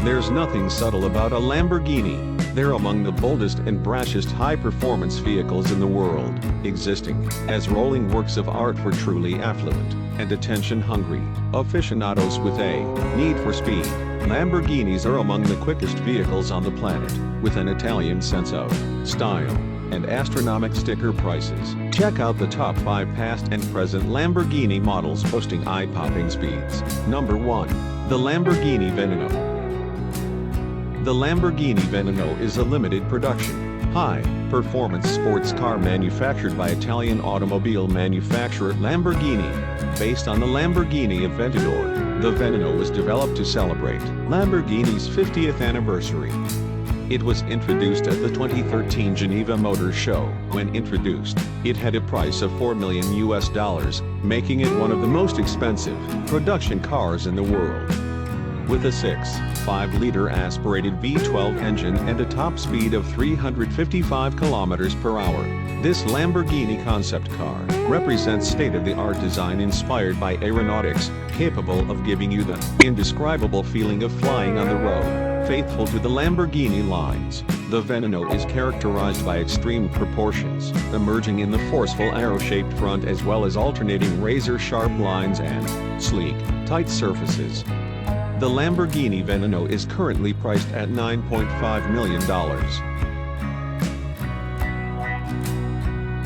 There's nothing subtle about a Lamborghini. They're among the boldest and brashest high-performance vehicles in the world, existing as rolling works of art for truly affluent and attention-hungry aficionados with a need for speed. Lamborghinis are among the quickest vehicles on the planet, with an Italian sense of style and astronomic sticker prices. Check out the top 5 past and present Lamborghini models boasting eye-popping speeds. Number 1. The Lamborghini Veneno. The Lamborghini Veneno is a limited production, high-performance sports car manufactured by Italian automobile manufacturer Lamborghini. Based on the Lamborghini Aventador, the Veneno was developed to celebrate Lamborghini's 50th anniversary. It was introduced at the 2013 Geneva Motor Show. When introduced, it had a price of $4 million, making it one of the most expensive production cars in the world. With a 6.5-liter aspirated V12 engine and a top speed of 355 km per hour, this Lamborghini concept car represents state-of-the-art design inspired by aeronautics, capable of giving you the indescribable feeling of flying on the road. Faithful to the Lamborghini lines, the Veneno is characterized by extreme proportions, emerging in the forceful arrow-shaped front as well as alternating razor-sharp lines and sleek, tight surfaces. The Lamborghini Veneno is currently priced at $9.5 million.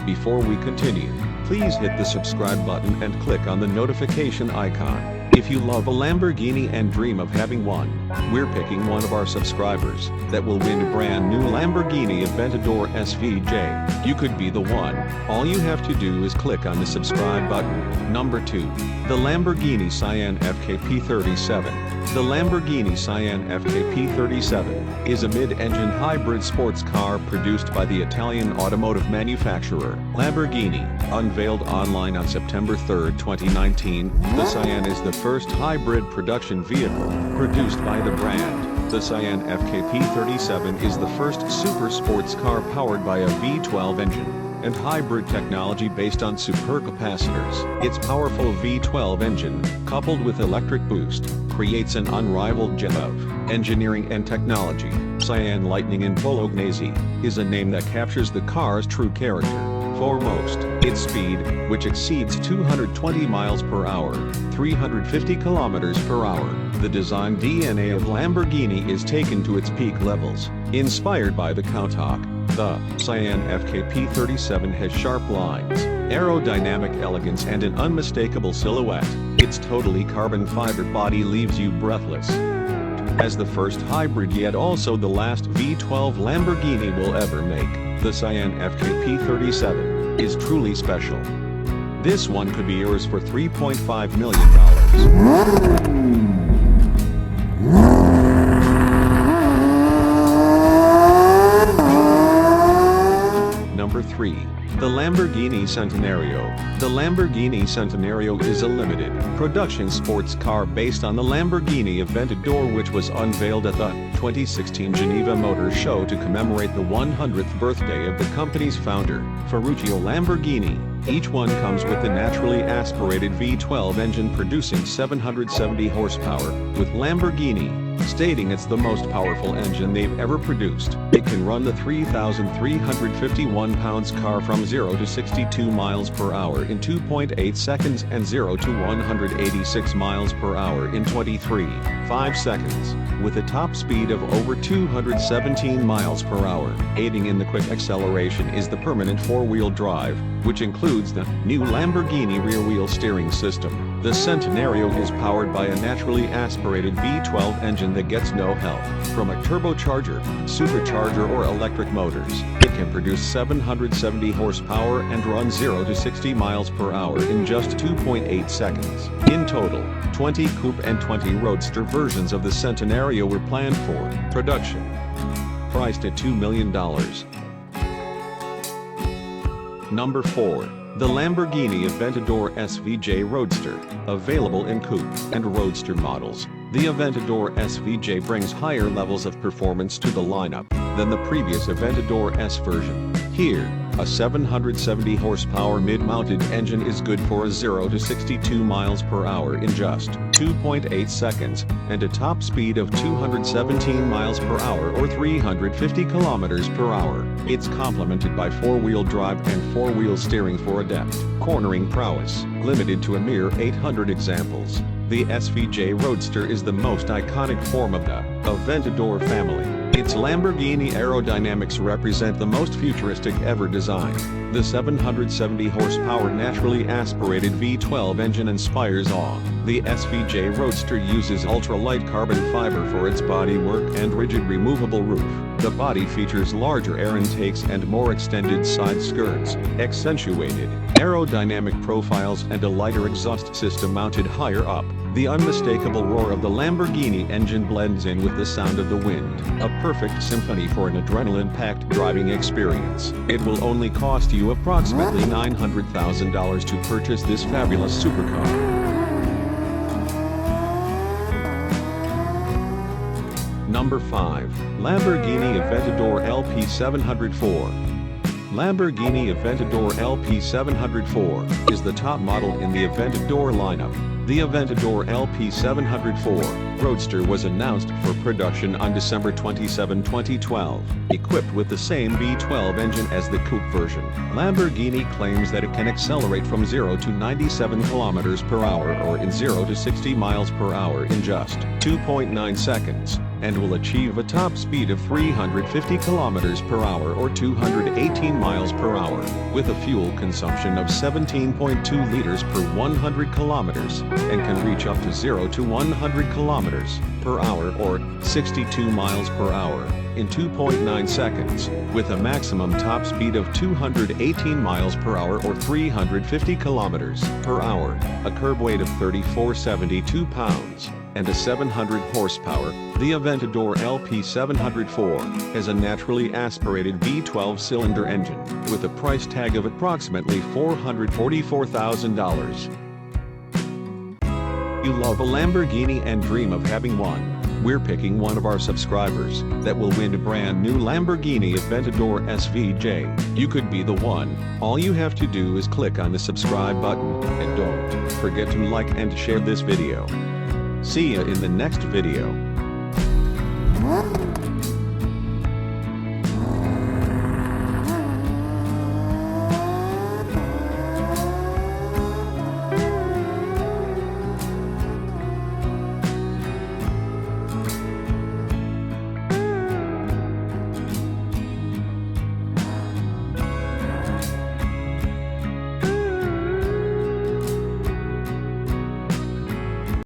Before we continue, please hit the subscribe button and click on the notification icon. If you love a Lamborghini and dream of having one, we're picking one of our subscribers that will win a brand new Lamborghini Aventador SVJ. You could be the one. All you have to do is click on the subscribe button. Number 2. The Lamborghini Sián FKP37. The Lamborghini Sián FKP37 is a mid-engine hybrid sports car produced by the Italian automotive manufacturer Lamborghini. Unveiled online on September 3, 2019, the Sián is the first hybrid production vehicle produced by the brand. The Sián FKP37 is the first super sports car powered by a V12 engine and hybrid technology based on supercapacitors. Its powerful V12 engine, coupled with electric boost, creates an unrivaled gem of engineering and technology. Sián Lightning in Bolognese is a name that captures the car's true character. Foremost, its speed, which exceeds 220 miles per hour, 350 kilometers per hour. The design DNA of Lamborghini is taken to its peak levels. Inspired by the Countach, the Sián FKP37 has sharp lines, aerodynamic elegance and an unmistakable silhouette. Its totally carbon fiber body leaves you breathless. As the first hybrid yet also the last V12 Lamborghini will ever make, the Sián FKP37 is truly special. This one could be yours for $3.5 million. Number 3. The Lamborghini Centenario. The Lamborghini Centenario is a limited production sports car based on the Lamborghini Aventador, which was unveiled at the 2016 Geneva Motor Show to commemorate the 100th birthday of the company's founder, Ferruccio Lamborghini. Each one comes with the naturally aspirated V12 engine producing 770 horsepower, with Lamborghini stating it's the most powerful engine they've ever produced. It can run the 3,351 pounds car from 0 to 62 miles per hour in 2.8 seconds and 0 to 186 miles per hour in 23.5 seconds, with a top speed of over 217 miles per hour. Aiding in the quick acceleration is the permanent four-wheel drive, which includes the new Lamborghini rear-wheel steering system. The Centenario is powered by a naturally aspirated V12 engine that gets no help from a turbocharger, supercharger or electric motors. It can produce 770 horsepower and run 0 to 60 miles per hour in just 2.8 seconds. In total, 20 coupe and 20 roadster versions of the Centenario were planned for production. Priced at $2 million. Number 4. The Lamborghini Aventador SVJ Roadster, available in coupe and roadster models. The Aventador SVJ brings higher levels of performance to the lineup than the previous Aventador S version. Here, A 770 horsepower mid-mounted engine is good for a 0 to 62 miles per hour in just 2.8 seconds, and a top speed of 217 miles per hour or 350 kilometers per hour. It's complemented by four-wheel drive and four-wheel steering for adept cornering prowess, limited to a mere 800 examples. The SVJ Roadster is the most iconic form of the Aventador family. Its Lamborghini aerodynamics represent the most futuristic ever designed. The 770 horsepower naturally aspirated V12 engine inspires awe. The SVJ Roadster uses ultra-light carbon fiber for its bodywork and rigid removable roof. The body features larger air intakes and more extended side skirts, accentuated aerodynamic profiles and a lighter exhaust system mounted higher up. The unmistakable roar of the Lamborghini engine blends in with the sound of the wind, a perfect symphony for an adrenaline-packed driving experience. It will only cost you approximately $900,000 to purchase this fabulous supercar. Number 5. Lamborghini Aventador LP704. Lamborghini Aventador LP704 is the top model in the Aventador lineup. The Aventador LP704 Roadster was announced for production on December 27, 2012, equipped with the same V12 engine as the coupe version. Lamborghini claims that it can accelerate from 0 to 97 kilometers per hour or in 0 to 60 miles per hour in just 2.9 seconds, and will achieve a top speed of 350 kilometers per hour or 218 miles per hour, with a fuel consumption of 17.2 liters per 100 kilometers, and can reach up to 0 to 100 kilometers per hour or 62 miles per hour in 2.9 seconds, with a maximum top speed of 218 miles per hour or 350 kilometers per hour, a curb weight of 3,472 pounds, and a 700 horsepower. The Aventador LP704 has a naturally aspirated V12 cylinder engine, with a price tag of approximately $444,000. You love a Lamborghini and dream of having one? We're picking one of our subscribers that will win a brand new Lamborghini Aventador SVJ. You could be the one. All you have to do is click on the subscribe button, and don't forget to like and share this video. See ya in the next video.